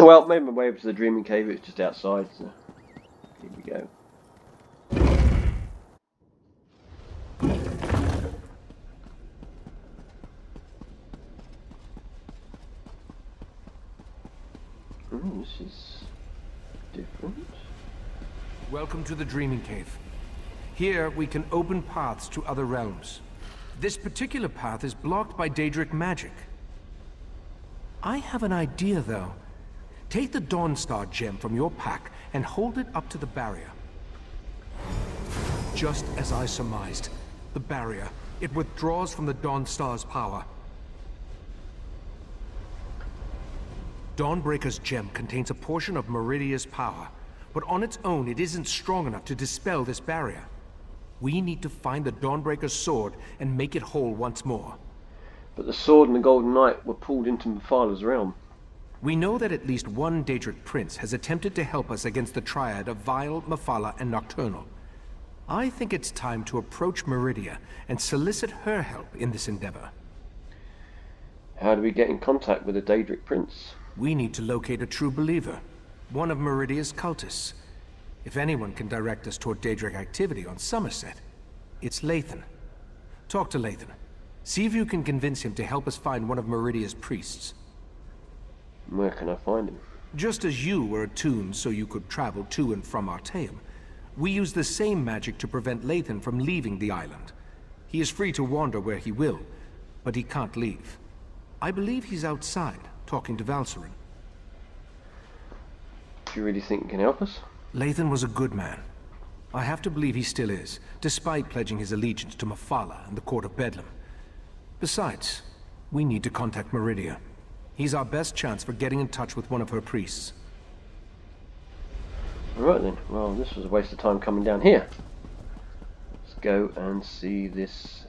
Well, made my way over to the Dreaming Cave. It's just outside, so here we go. This is different. Welcome to the Dreaming Cave. Here, we can open paths to other realms. This particular path is blocked by Daedric magic. I have an idea, though. Take the Dawnstar gem from your pack and hold it up to the barrier. Just as I surmised, the barrier, it withdraws from the Dawnstar's power. Dawnbreaker's gem contains a portion of Meridia's power, but on its own it isn't strong enough to dispel this barrier. We need to find the Dawnbreaker's sword and make it whole once more. But the sword and the Golden Knight were pulled into Mephila's realm. We know that at least one Daedric prince has attempted to help us against the triad of Vile, Mephala, and Nocturnal. I think it's time to approach Meridia and solicit her help in this endeavor. How do we get in contact with the Daedric prince? We need to locate a true believer, one of Meridia's cultists. If anyone can direct us toward Daedric activity on Summerset, it's Lathan. Talk to Lathan. See if you can convince him to help us find one of Meridia's priests. Where can I find him? Just as you were attuned so you could travel to and from Artaeum, we use the same magic to prevent Lathan from leaving the island. He is free to wander where he will, but he can't leave. I believe he's outside, talking to Valsarin. Do you really think he can help us? Lathan was a good man. I have to believe he still is, despite pledging his allegiance to Mephala and the Court of Bedlam. Besides, we need to contact Meridia. He's our best chance for getting in touch with one of her priests. Alright then, well this was a waste of time coming down here. Let's go and see this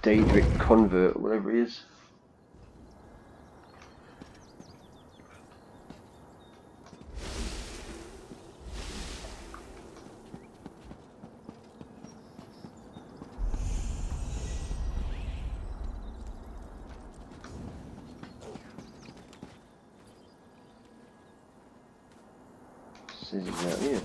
Daedric convert, or whatever he is. Says he's out here.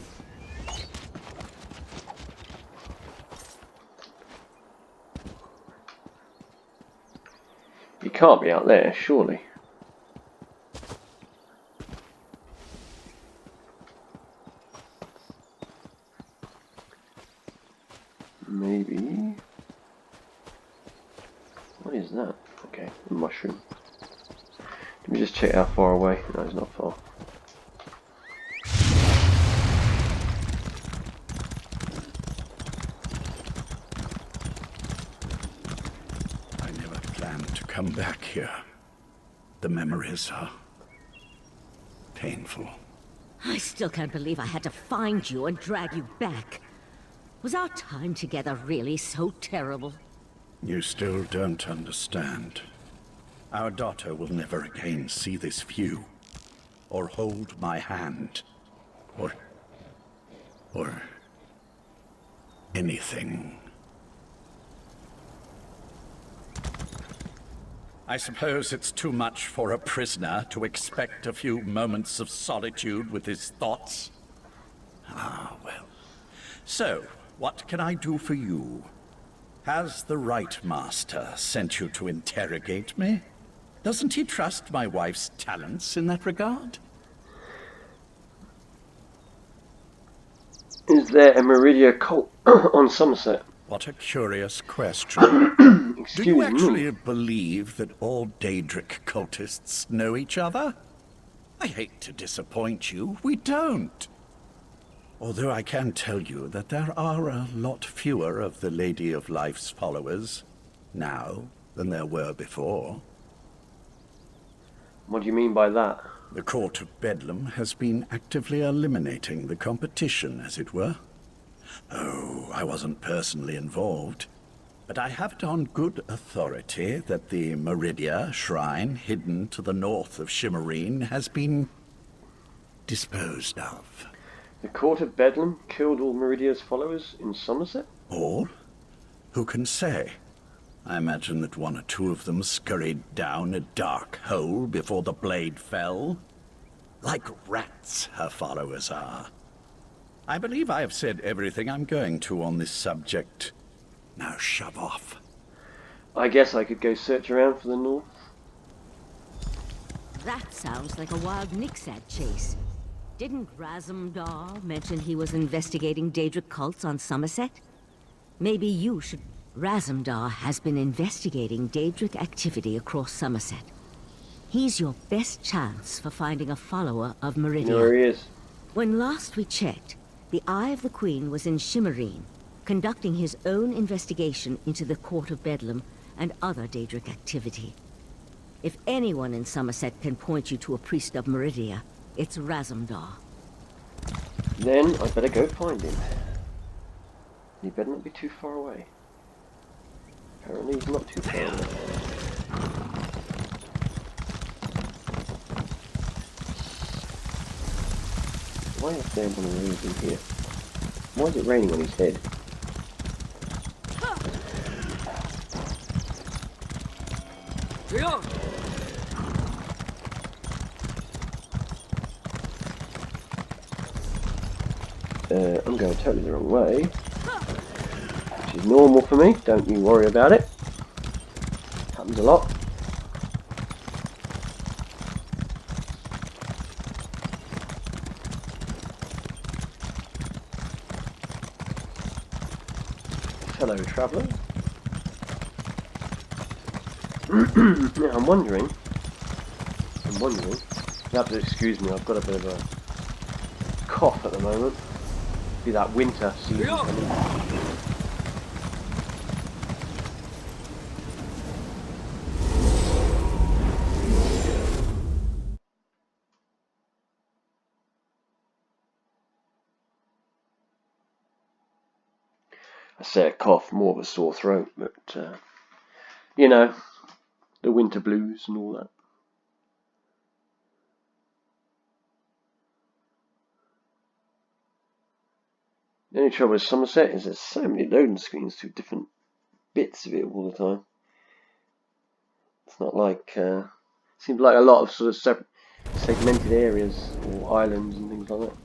He can't be out there, surely. Maybe. What is that? Okay, a mushroom. Let me just check how far away. No, it's not far. Come back here. The memories are painful. I still can't believe I had to find you and drag you back. Was our time together really so terrible? You still don't understand. Our daughter will never again see this view, or hold my hand, or anything. I suppose it's too much for a prisoner to expect a few moments of solitude with his thoughts. Ah, well. So, what can I do for you? Has the Right Master sent you to interrogate me? Doesn't he trust my wife's talents in that regard? Is there a Meridia cult on Summerset? What a curious question. Do you actually believe that all Daedric cultists know each other? I hate to disappoint you, we don't. Although I can tell you that there are a lot fewer of the Lady of Life's followers now than there were before. What do you mean by that? The Court of Bedlam has been actively eliminating the competition, as it were. Oh, I wasn't personally involved, but I have it on good authority that the Meridia shrine hidden to the north of Shimmerine has been disposed of. The Court of Bedlam killed all Meridia's followers in Summerset? All? Who can say? I imagine that one or two of them scurried down a dark hole before the blade fell. Like rats, her followers are. I believe I have said everything I'm going to on this subject. Now shove off. I guess I could go search around for the North. That sounds like a wild Nixad chase. Didn't Razumdar mention he was investigating Daedric cults on Summerset? Maybe you should... Razumdar has been investigating Daedric activity across Summerset. He's your best chance for finding a follower of Meridia. You know where he is? When last we checked, the Eye of the Queen was in Shimmerine, conducting his own investigation into the Court of Bedlam and other Daedric activity. If anyone in Summerset can point you to a priest of Meridia, it's Razumdar. Then I better go find him. He better not be too far away. Apparently he's not too far away. Why is there one of those in here? Why is it raining on his head? I'm going totally the wrong way, which is normal for me, don't you worry about it. Happens a lot. Hello, traveller. Now I'm wondering, you have to excuse me, I've got a bit of a cough at the moment. Be that winter season coming. I say a cough, more of a sore throat, but you know, the winter blues and all that. The only trouble with Summerset is there's so many loading screens through different bits of it all the time. It's not like, seems like a lot of sort of segmented areas or islands and things like that.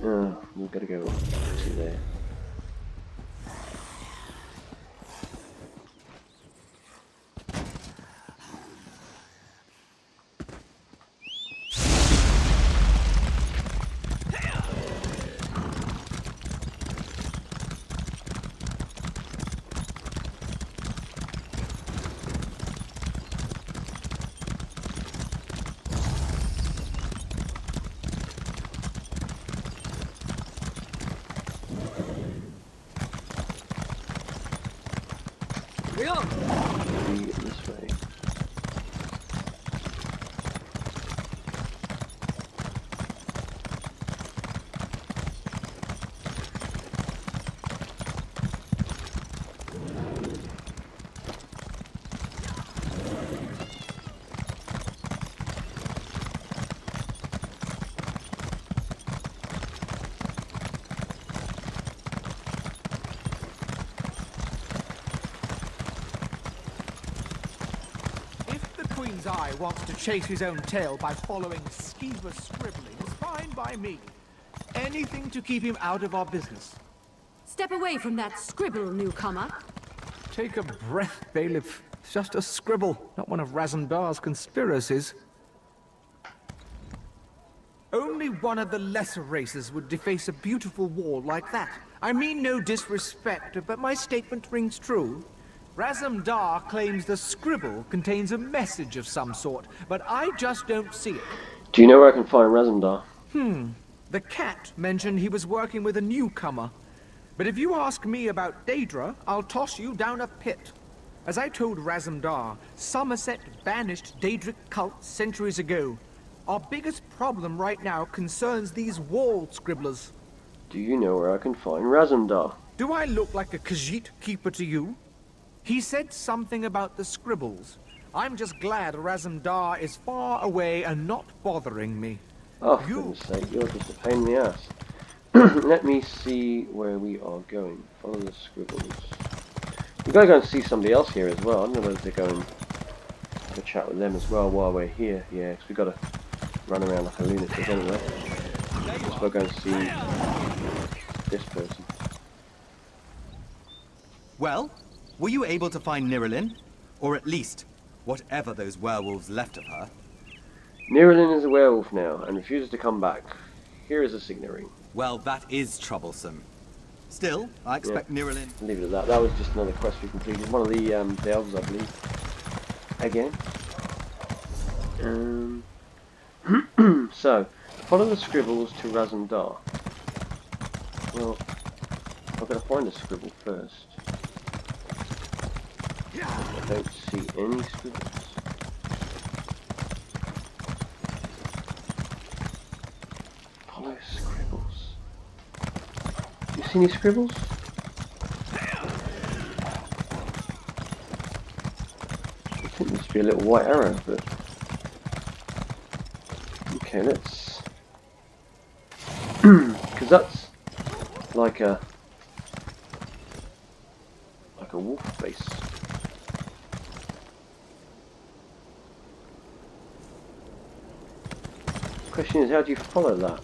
Oh, we've got to go to there. This way. Queen's Eye wants to chase his own tail by following skeever scribbling is fine by me. Anything to keep him out of our business. Step away from that scribble, newcomer. Take a breath, bailiff. It's just a scribble, not one of Razumdar's conspiracies. Only one of the lesser races would deface a beautiful wall like that. I mean no disrespect, but my statement rings true. Razumdar claims the scribble contains a message of some sort, but I just don't see it. Do you know where I can find Razumdar? The cat mentioned he was working with a newcomer. But if you ask me about Daedra, I'll toss you down a pit. As I told Razumdar, Summerset banished Daedric cults centuries ago. Our biggest problem right now concerns these wall scribblers. Do you know where I can find Razumdar? Do I look like a Khajiit keeper to you? He said something about the scribbles. I'm just glad Razumdar is far away and not bothering me. Oh, for goodness sake, you're just a pain in the ass. Let me see where we are going. Follow the scribbles. We've got to go and see somebody else here as well. I don't know whether to go and have a chat with them as well while we're here. Yeah, because we've got to run around like a lunatic anyway. So we'll go and see this person. Well, were you able to find Nirelin? Or at least, whatever those werewolves left of her? Nirelin is a werewolf now and refuses to come back. Here is a signet ring. Well, that is troublesome. Still, I expect Nirelin... Leave it at that. That was just another quest we completed. One of the elves, I believe. Again. So, follow the scribbles to Razum-Dar. Well, I've got to find a scribble first. I don't see any scribbles. Follow scribbles. You see any scribbles? I think there should be a little white arrow, but... Okay, let's... Because that's like a wolf face. Question is, how do you follow that?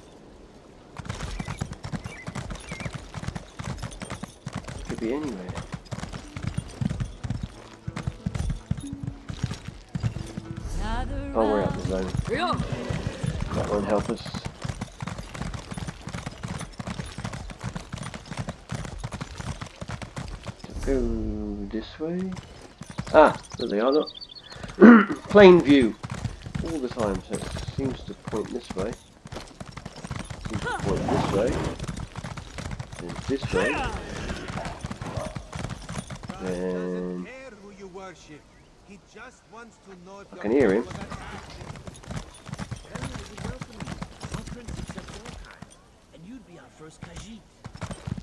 It could be anywhere. Oh, we're out of the zone. That won't help us. Go this way. Ah, there they are, look. Plain view. All the time, so it seems to point this way. Seems to point this way. Then this way. Then... I can hear him. And you'd be our first Khajiit.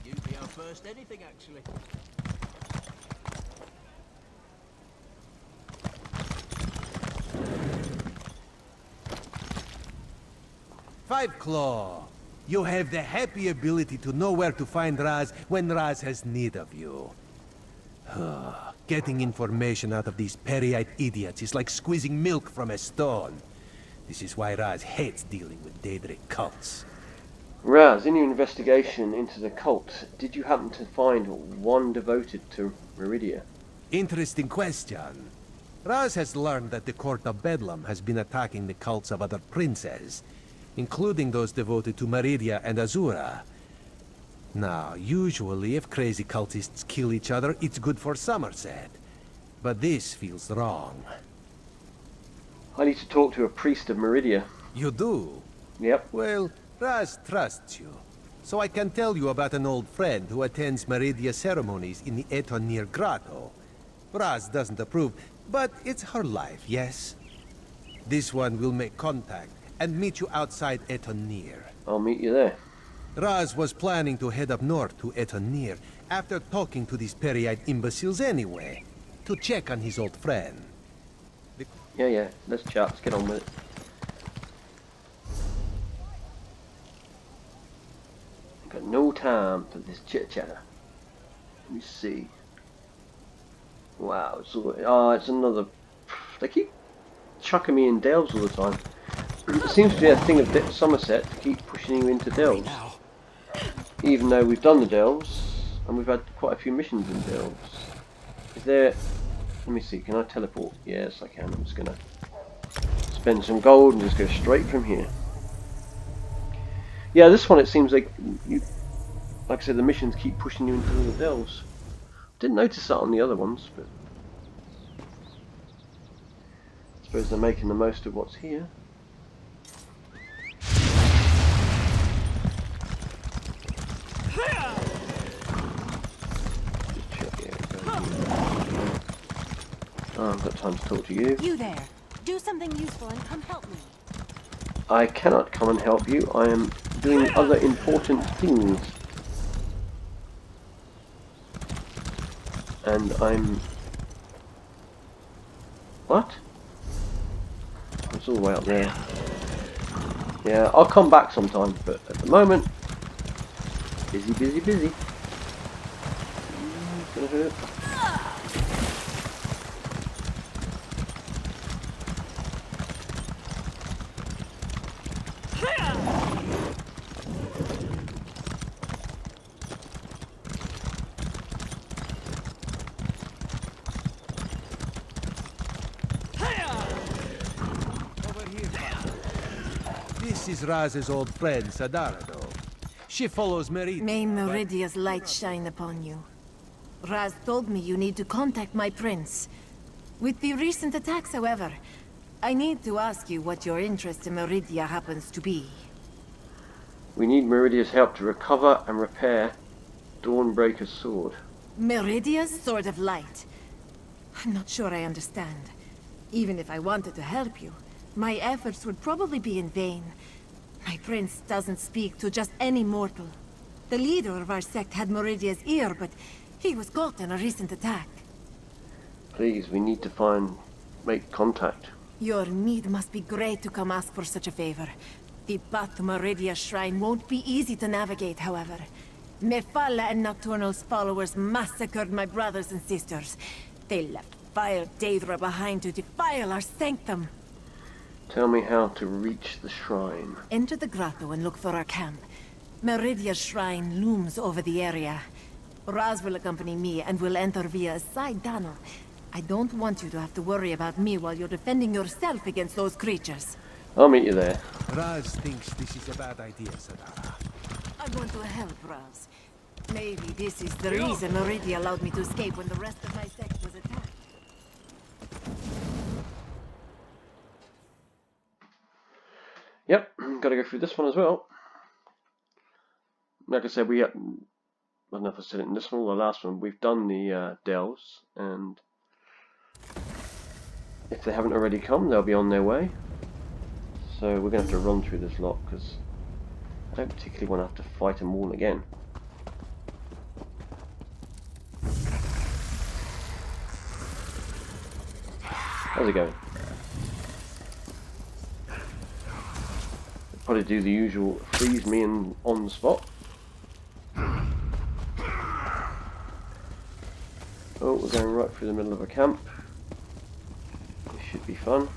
You'd be our first anything, actually. Five Claw, you have the happy ability to know where to find Raz when Raz has need of you. Getting information out of these Periite idiots is like squeezing milk from a stone. This is why Raz hates dealing with Daedric cults. Raz, in your investigation into the cult, did you happen to find one devoted to Meridia? Interesting question. Raz has learned that the Court of Bedlam has been attacking the cults of other princes, including those devoted to Meridia and Azura. Now, usually if crazy cultists kill each other, it's good for Summerset. But this feels wrong. I need to talk to a priest of Meridia. You do? Yep. Well, Raz trusts you. So I can tell you about an old friend who attends Meridia ceremonies in the Etonir Grotto. Raz doesn't approve, but it's her life, yes? This one will make contact and meet you outside Etonir. I'll meet you there. Raz was planning to head up north to Etonir after talking to these Periite imbeciles anyway, to check on his old friend. Yeah, let's chat, let's get on with it. I've got no time for this chit-chatter. Let me see. Wow, it's another... They keep chucking me in delves all the time. It seems to be a thing of Summerset to keep pushing you into delves. Even though we've done the delves, and we've had quite a few missions in delves. Is there... Let me see, can I teleport? Yes, I can. I'm just going to spend some gold and just go straight from here. Yeah, this one it seems like, like I said, the missions keep pushing you into the delves. Didn't notice that on the other ones, but... I suppose they're making the most of what's here. Oh, I've got time to talk to you. You there. Do something useful and come help me. I cannot come and help you. I am doing other important things. And I'm... What? It's all the way up there. Yeah, I'll come back sometime, but at the moment... Busy. It's gonna hurt. is Raz's old friend, Sadarado. She follows Meridia. May Meridia's light shine upon you. Raz told me you need to contact my prince. With the recent attacks, however, I need to ask you what your interest in Meridia happens to be. We need Meridia's help to recover and repair Dawnbreaker's sword. Meridia's Sword of Light? I'm not sure I understand. Even if I wanted to help you, my efforts would probably be in vain. My prince doesn't speak to just any mortal. The leader of our sect had Meridia's ear, but he was caught in a recent attack. Please, we need to make contact. Your need must be great to come ask for such a favor. The path to Meridia's shrine won't be easy to navigate, however. Mephala and Nocturnal's followers massacred my brothers and sisters. They left vile Daedra behind to defile our sanctum. Tell me how to reach the shrine. Enter the grotto and look for our camp. Meridia's shrine looms over the area. Raz will accompany me and will enter via a side tunnel. I don't want you to have to worry about me while you're defending yourself against those creatures. I'll meet you there. Raz thinks this is a bad idea, Sadara. I want to help Raz. Maybe this is the reason Meridia allowed me to escape when the rest of my sect was attacked. Yep, gotta go through this one as well. Like I said, I don't know if I said it in this one or the last one, we've done the delves, and if they haven't already come, they'll be on their way. So we're going to have to run through this lot, because I don't particularly want to have to fight them all again. How's it going? Probably do the usual freeze me and on the spot. Oh, we're going right through the middle of a camp. This should be fun.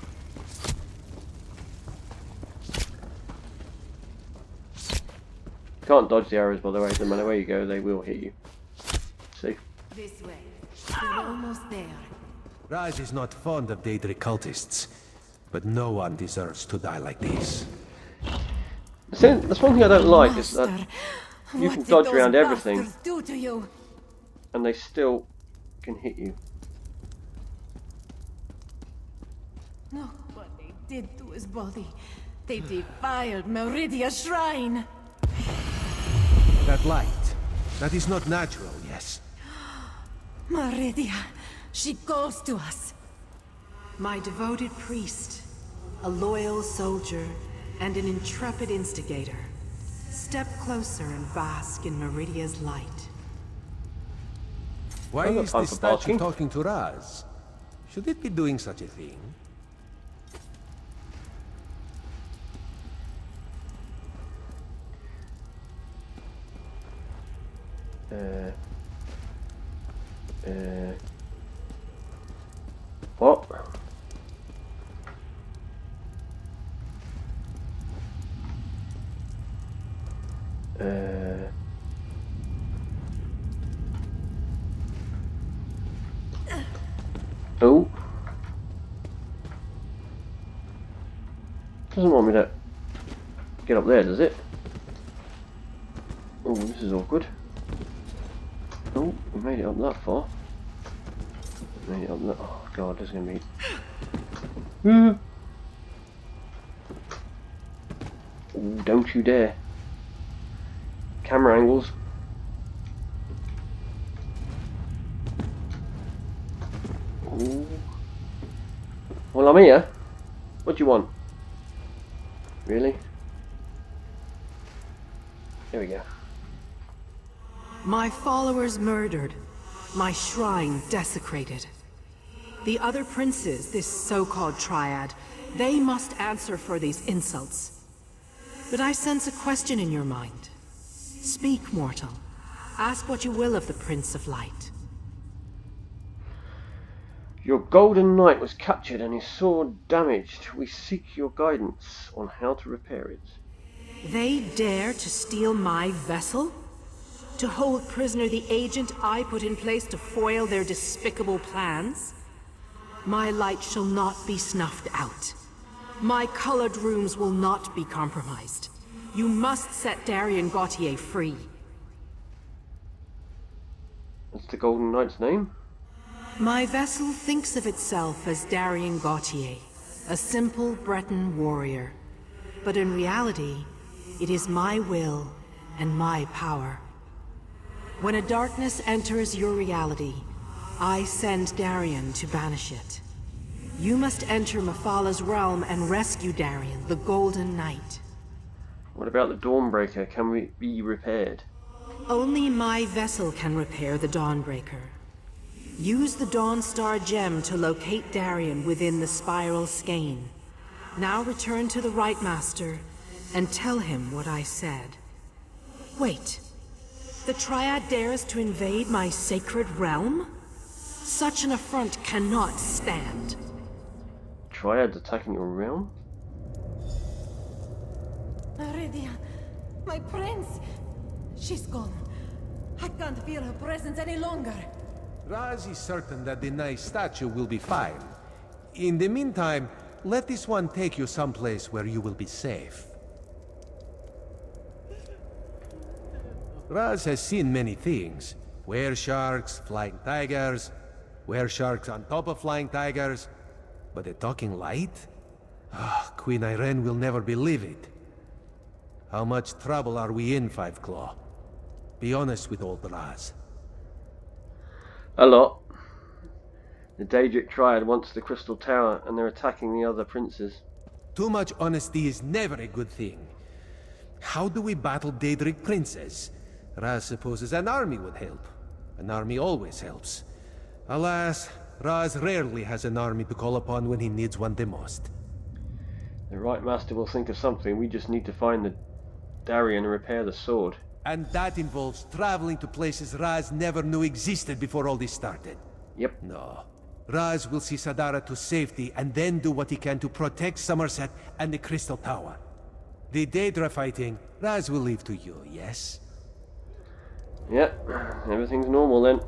Can't dodge the arrows, by the way. No matter where you go, they will hit you. See? This way. We're almost there. Raz is not fond of Daedric cultists, but no one deserves to die like this. That's one thing I don't like, is that you can dodge around everything, do to you? and they still can hit you. Look what they did to his body. They defiled Meridia's shrine. That light, that is not natural, yes. Meridia, she calls to us. My devoted priest, a loyal soldier, and an intrepid instigator. Step closer and bask in Meridia's light. Why is this statue talking to Raz? Should it be doing such a thing? What? Oh. Doesn't want me to get up there, does it? Oh, this is awkward. Oh, we made it up that far. Made it up that. Oh god, there's gonna be. Oh, don't you dare! Camera angles. Ooh. Well, I'm here. What do you want? Really? There we go. My followers murdered. My shrine desecrated. The other princes, this so-called triad, they must answer for these insults. But I sense a question in your mind. Speak, mortal. Ask what you will of the Prince of Light. Your golden knight was captured and his sword damaged. We seek your guidance on how to repair it. They dare to steal my vessel? To hold prisoner the agent I put in place to foil their despicable plans? My light shall not be snuffed out. My colored rooms will not be compromised. You must set Darien Gautier free. That's the Golden Knight's name? My vessel thinks of itself as Darien Gautier, a simple Breton warrior. But in reality, it is my will and my power. When a darkness enters your reality, I send Darien to banish it. You must enter Mephalah's realm and rescue Darien, the Golden Knight. What about the Dawnbreaker? Can we be repaired? Only my vessel can repair the Dawnbreaker. Use the Dawnstar gem to locate Darien within the Spiral Skein. Now return to the Right Master and tell him what I said. Wait. The Triad dares to invade my sacred realm? Such an affront cannot stand. Triads attacking your realm? Meridia, my prince! She's gone. I can't feel her presence any longer. Raz is certain that the nice statue will be fine. In the meantime, let this one take you someplace where you will be safe. Raz has seen many things. Were-sharks, flying tigers, were-sharks on top of flying tigers. But a talking light? Queen Irene will never believe it. How much trouble are we in, Five Claw? Be honest with old Raz. A lot. The Daedric Triad wants the Crystal Tower and they're attacking the other princes. Too much honesty is never a good thing. How do we battle Daedric princes? Raz supposes an army would help. An army always helps. Alas, Raz rarely has an army to call upon when he needs one the most. The Right Master will think of something. We just need to find the Darien and repair the sword. And that involves traveling to places Raz never knew existed before all this started. Yep. No. Raz will see Sadara to safety and then do what he can to protect Summerset and the Crystal Tower. The Daedra fighting, Raz will leave to you, yes? Yep. Everything's normal then.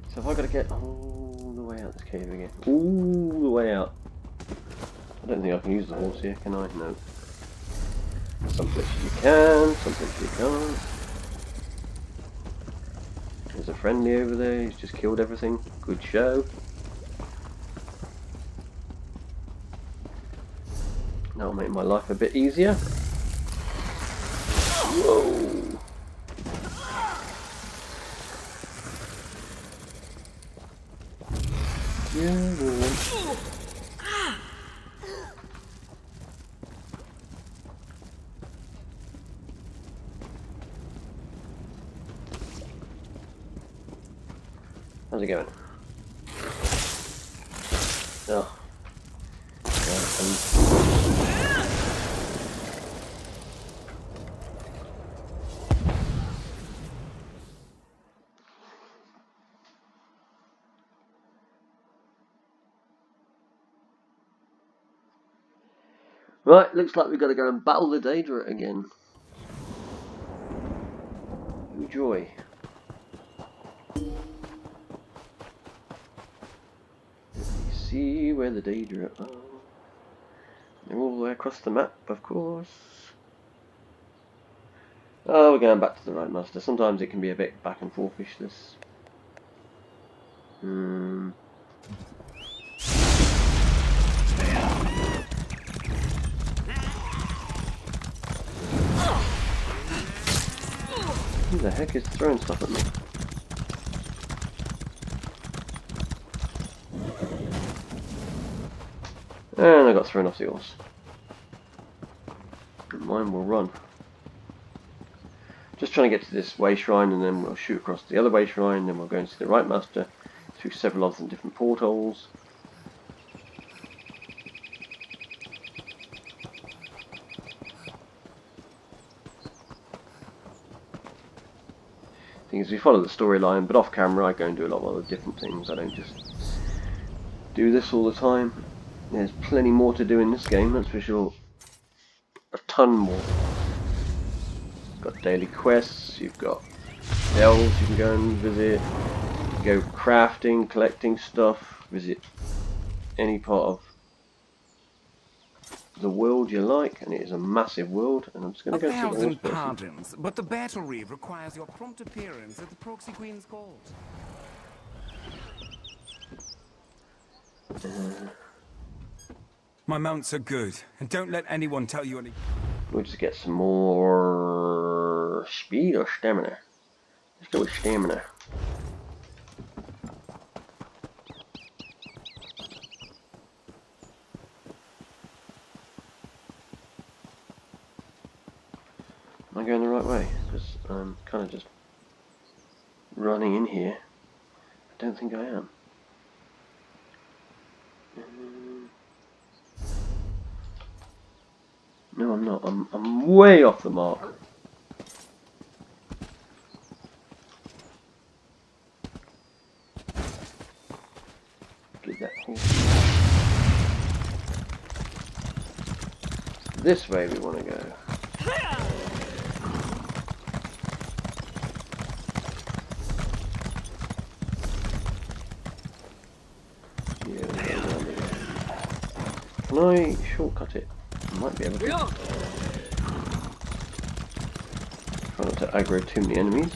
So have I got to get all the way out this cave again? All the way out. I don't think I can use the horse here, can I? No. Some places you can, some places you can't. There's a friendly over there, he's just killed everything. Good show. That'll make my life a bit easier. Whoa! Yeah, how's it going? Oh. Right, looks like we've got to go and battle the Daedra again. Oh joy. See where the Daedra are. They're all the way across the map, of course. Oh, we're going back to the Right Master. Sometimes it can be a bit back and forthish, this. Who the heck is throwing stuff at me? And I got thrown off the horse. And mine will run. Just trying to get to this way shrine and then we'll shoot across the other way shrine, then we'll go and see the Right Master through several of them different portholes. Thing is, we follow the storyline, but off camera I go and do a lot of other different things. I don't just do this all the time. There's plenty more to do in this game, that's for sure. a ton more. Got daily quests, you've got delves you can go and visit, go crafting, collecting stuff, visit any part of the world you like, and it is a massive world, and I'm just going to go see the horse person. Pardons, but the battery requires your prompt appearance at the Proxy Queen's court. My mounts are good, and don't let anyone tell you any. We'll just get some more speed or stamina. Let's go with stamina. Am I going the right way? Because I'm kind of just running in here. I don't think I am. No, I'm not. I'm way off the mark. Get that horse. This way we want to go. Yeah, can I shortcut it? I might be able to. Try not to aggro too many enemies.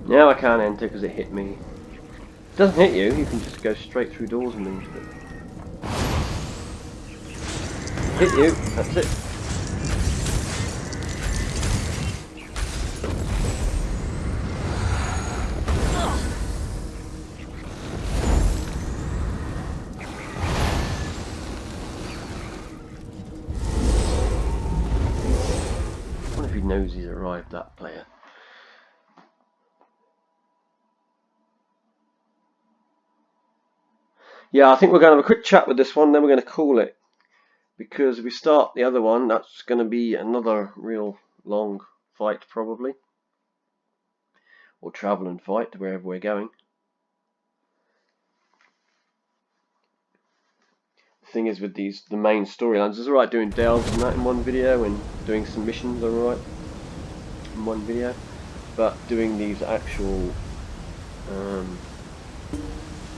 Now I can't enter because it hit me. It doesn't hit you, you can just go straight through doors and things. But hit you, that's it. I wonder if he knows he's arrived, that player. Yeah, I think we're going to have a quick chat with this one, then we're going to call it. Because if we start the other one, that's going to be another real long fight, probably. Or travel and fight to wherever we're going. The thing is with these, the main storylines, it's alright doing delves and that in one video, and doing some missions are alright in one video. But doing these actual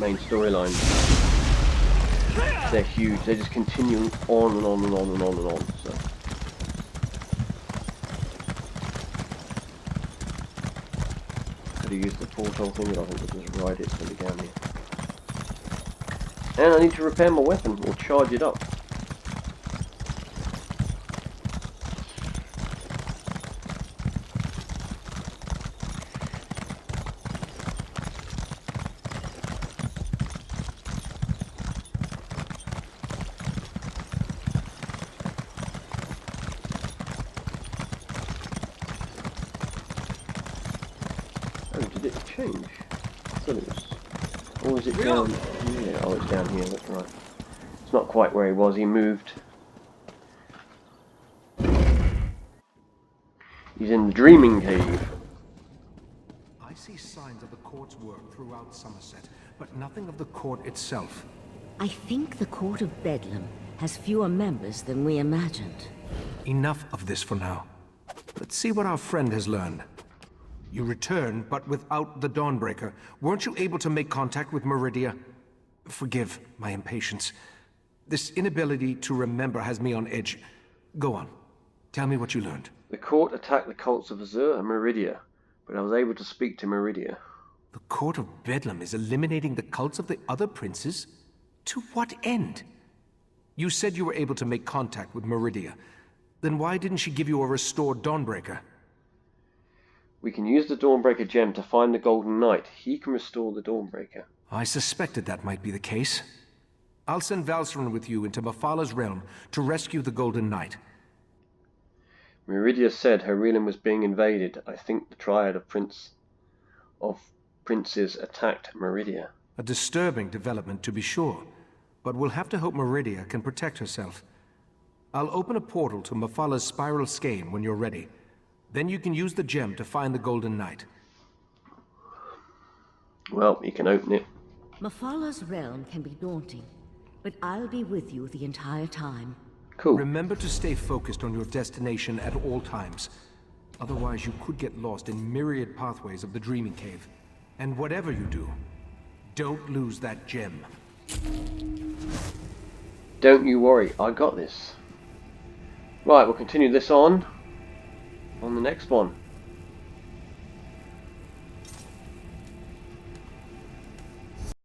main storylines, they're huge. They just continue on and on and on and on and on. So could have used the portal thing, but I think we'll just ride it till we down here. And I need to repair my weapon or charge it up. Did it change? I thought it was... Or is it down here? Oh, it's down here, that's right. It's not quite where he was, he moved. He's in the Dreaming Cave. I see signs of the court's work throughout Summerset, but nothing of the court itself. I think the Court of Bedlam has fewer members than we imagined. Enough of this for now. Let's see what our friend has learned. You returned, but without the Dawnbreaker. Weren't you able to make contact with Meridia? Forgive my impatience. This inability to remember has me on edge. Go on. Tell me what you learned. The court attacked the cults of Azure and Meridia, but I was able to speak to Meridia. The Court of Bedlam is eliminating the cults of the other princes? To what end? You said you were able to make contact with Meridia. Then why didn't she give you a restored Dawnbreaker? We can use the Dawnbreaker gem to find the Golden Knight. He can restore the Dawnbreaker. I suspected that might be the case. I'll send Valsarun with you into Mafala's realm to rescue the Golden Knight. Meridia said her realm was being invaded. I think the triad of princes attacked Meridia. A disturbing development, to be sure, but we'll have to hope Meridia can protect herself. I'll open a portal to Mephalah's spiral skein when you're ready. Then you can use the gem to find the Golden Knight. Well, you can open it. Mephalah's realm can be daunting, but I'll be with you the entire time. Cool. Remember to stay focused on your destination at all times. Otherwise, you could get lost in myriad pathways of the Dreaming Cave. And whatever you do, don't lose that gem. Don't you worry, I got this. Right, we'll continue this on the next one.